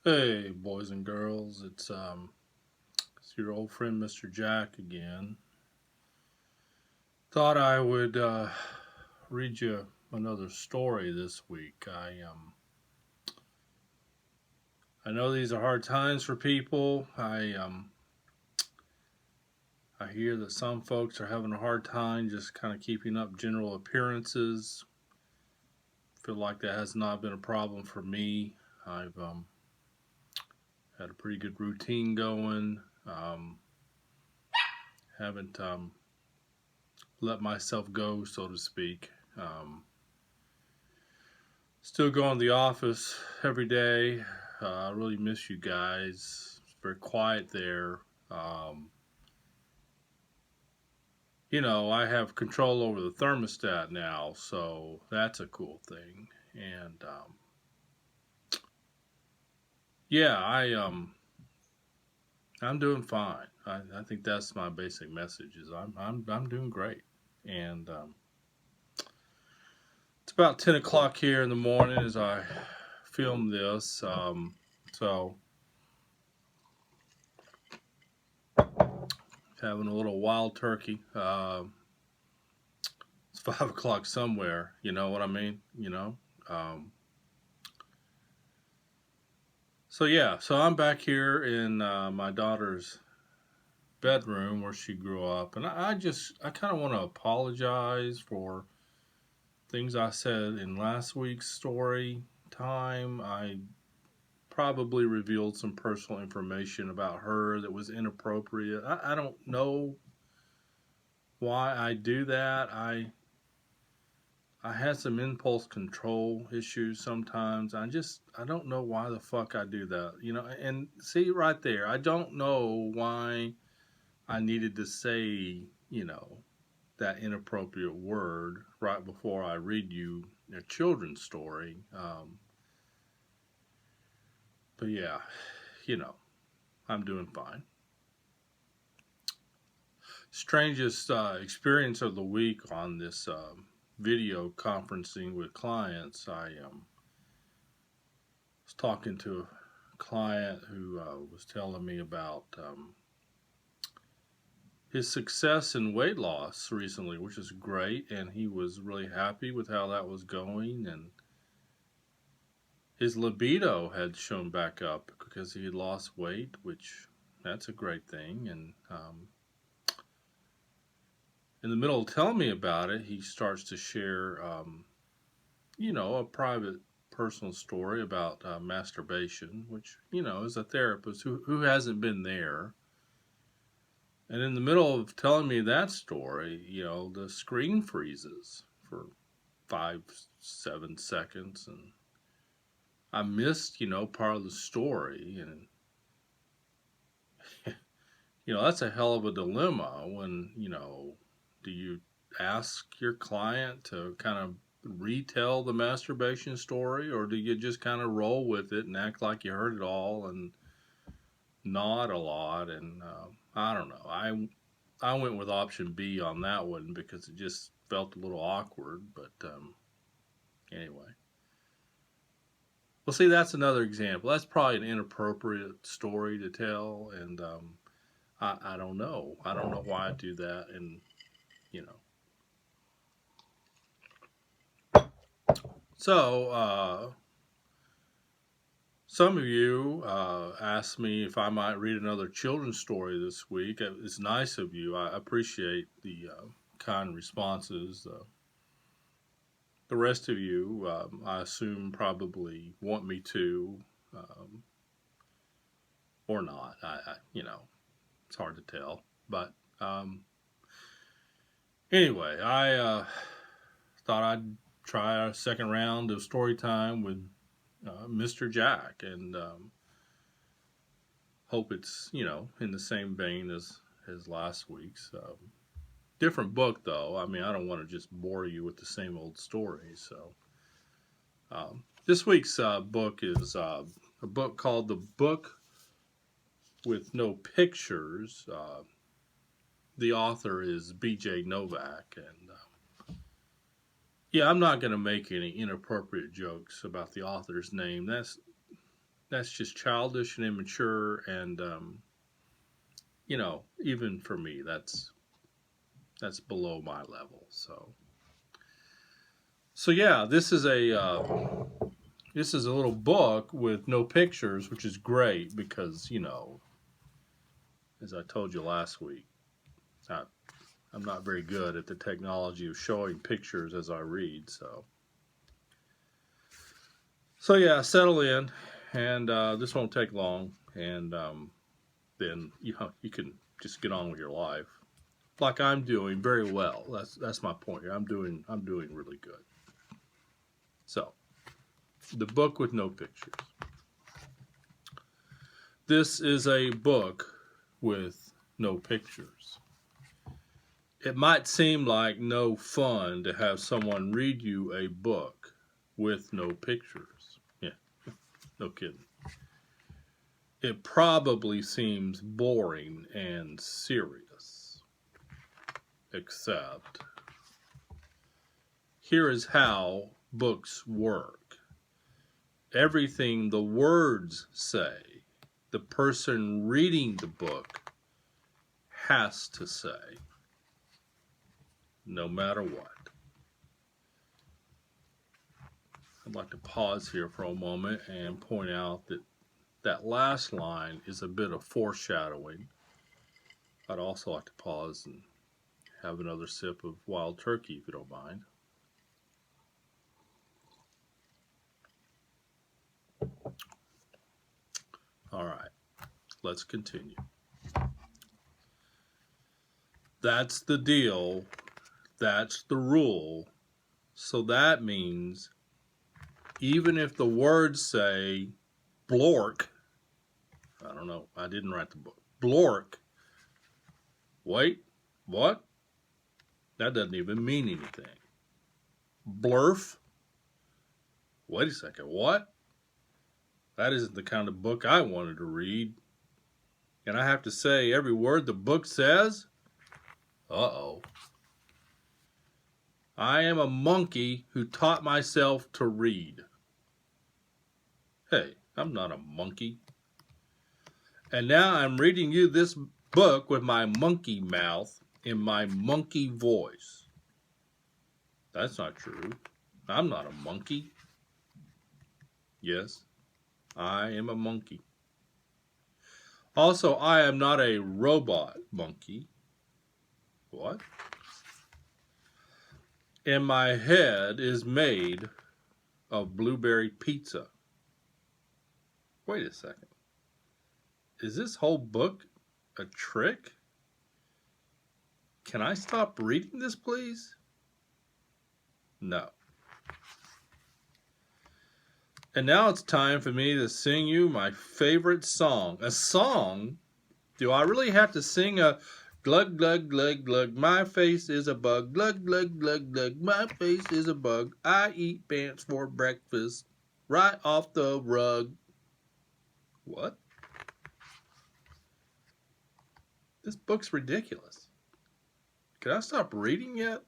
Hey, boys and girls, it's your old friend Mr. Jack again. Thought I would read you another story this week. I know these are hard times for people. I hear that some folks are having a hard time just kind of keeping up general appearances. Feel like that has not been a problem for me. I've had a pretty good routine going. Haven't let myself go, so to speak. Still going to the office every day. I really miss you guys. It's very quiet there. Um, I have control over the thermostat now, so that's a cool thing. And yeah, I'm doing fine. I think that's my basic message. Is I'm doing great. And it's about 10 o'clock here in the morning as I film this. So having a little wild turkey. It's 5 o'clock somewhere. You know what I mean? Um, so yeah, so I'm back here in my daughter's bedroom where she grew up, and I kind of want to apologize for things I said in last week's story time. I probably revealed some personal information about her that was inappropriate. I don't know why I do that. I had some impulse control issues sometimes. I don't know why the fuck I do that. And see right there, I don't know why I needed to say, that inappropriate word right before I read you a children's story. But yeah, you know, I'm doing fine. Strangest experience of the week on this video conferencing with clients. I was talking to a client who was telling me about his success in weight loss recently, which is great, and he was really happy with how that was going. And his libido had shown back up because he had lost weight, which that's a great thing. And in the middle of telling me about it, he starts to share, a private personal story about masturbation, which, as a therapist, who hasn't been there? And in the middle of telling me that story, the screen freezes for 5, 7 seconds. And I missed, part of the story. And, that's a hell of a dilemma when, do you ask your client to kind of retell the masturbation story, or do you just kind of roll with it and act like you heard it all and nod a lot? And I don't know. I went with option B on that one because it just felt a little awkward. But anyway, well, see, that's another example. That's probably an inappropriate story to tell, and I don't know. I don't know why I do that, and you know. So some of you asked me if I might read another children's story this week. It's nice of you. I appreciate the kind responses. The rest of you, I assume, probably want me to, um, or not. It's hard to tell. But anyway, I thought I'd try a second round of story time with Mr. Jack, and hope it's in the same vein as last week's. Different book though. I mean, I don't want to just bore you with the same old stories. So this week's book is a book called The Book with No Pictures. The author is B.J. Novak, and yeah, I'm not going to make any inappropriate jokes about the author's name. that's just childish and immature, and even for me, that's below my level. So yeah, this is a little book with no pictures, which is great because as I told you last week, I, I'm not very good at the technology of showing pictures as I read. So yeah, settle in, and this won't take long, and then you can just get on with your life, like I'm doing very well. That's my point here. I'm doing really good. So the book with no pictures. This is a book with no pictures. It might seem like no fun to have someone read you a book with no pictures. Yeah, no kidding. It probably seems boring and serious. Except, here is how books work. Everything the words say, the person reading the book has to say, no matter what. I'd like to pause here for a moment and point out that last line is a bit of foreshadowing. I'd also like to pause and have another sip of Wild Turkey, if you don't mind. All right, let's continue. That's the deal. That's the rule. So that means even if the words say Blork, I don't know, I didn't write the book. Blork, wait, what? That doesn't even mean anything. Blurf, wait a second, what? That isn't the kind of book I wanted to read. And I have to say every word the book says? Uh-oh. I am a monkey who taught myself to read. Hey, I'm not a monkey. And now I'm reading you this book with my monkey mouth in my monkey voice. That's not true. I'm not a monkey. Yes, I am a monkey. Also, I am not a robot monkey. What? And my head is made of blueberry pizza. Wait a second. Is this whole book a trick? Can I stop reading this, please? No. And now it's time for me to sing you my favorite song. A song? Do I really have to sing a glug, glug, glug, glug, my face is a bug, glug, glug, glug, glug, my face is a bug, I eat pants for breakfast, right off the rug. What? This book's ridiculous. Can I stop reading yet?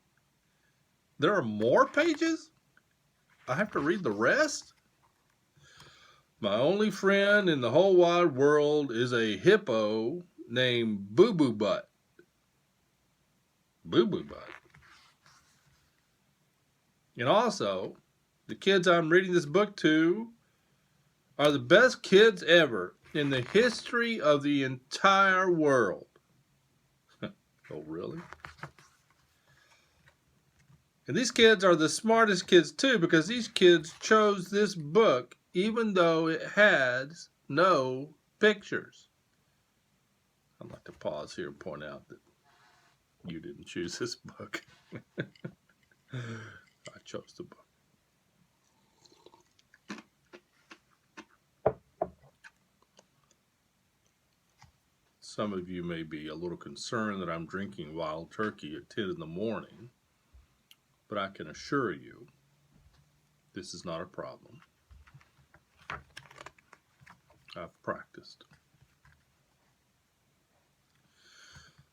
There are more pages? I have to read the rest? My only friend in the whole wide world is a hippo named Boo Boo Butt. Boo Boo Butt. And also, the kids I'm reading this book to are the best kids ever in the history of the entire world. Oh, really? And these kids are the smartest kids too, because these kids chose this book even though it has no pictures. I'd like to pause here and point out that you didn't choose this book. I chose the book. Some of you may be a little concerned that I'm drinking Wild Turkey at 10 in the morning, but I can assure you this is not a problem. I've practiced.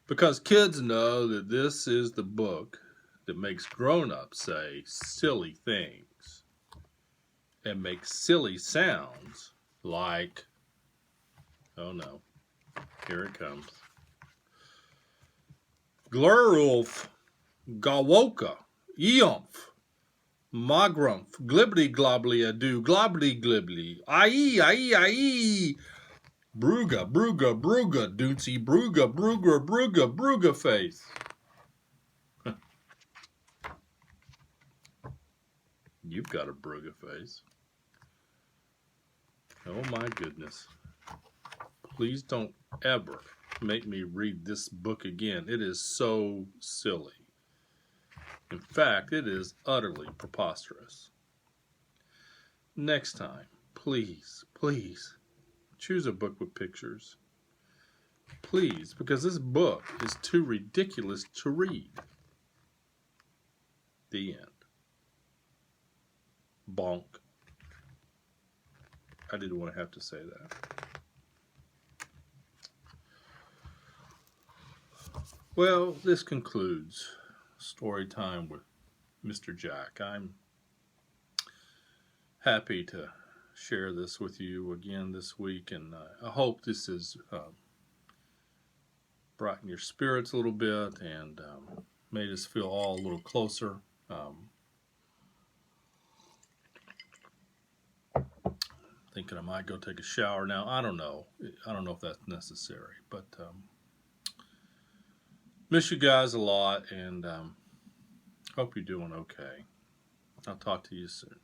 Because kids know that this is the book that makes grown-ups say silly things and make silly sounds like, oh no, here it comes. Glurulf, Gawoka, Eomph, Magrumph, Glibbity Globbly Ado, Globbly Glibbly, Aye, Bruga, Dootsy, Bruga face. You've got a Bruga face. Oh my goodness. Please don't ever make me read this book again. It is so silly. In fact, it is utterly preposterous. Next time, please, choose a book with pictures. Please, because this book is too ridiculous to read. The end. Bonk. I didn't want to have to say that. Well, this concludes story time with Mr. Jack. I'm happy to share this with you again this week, and I hope this has brightened your spirits a little bit and made us feel all a little closer. Thinking I might go take a shower now. I don't know if that's necessary, but miss you guys a lot, and hope you're doing okay. I'll talk to you soon.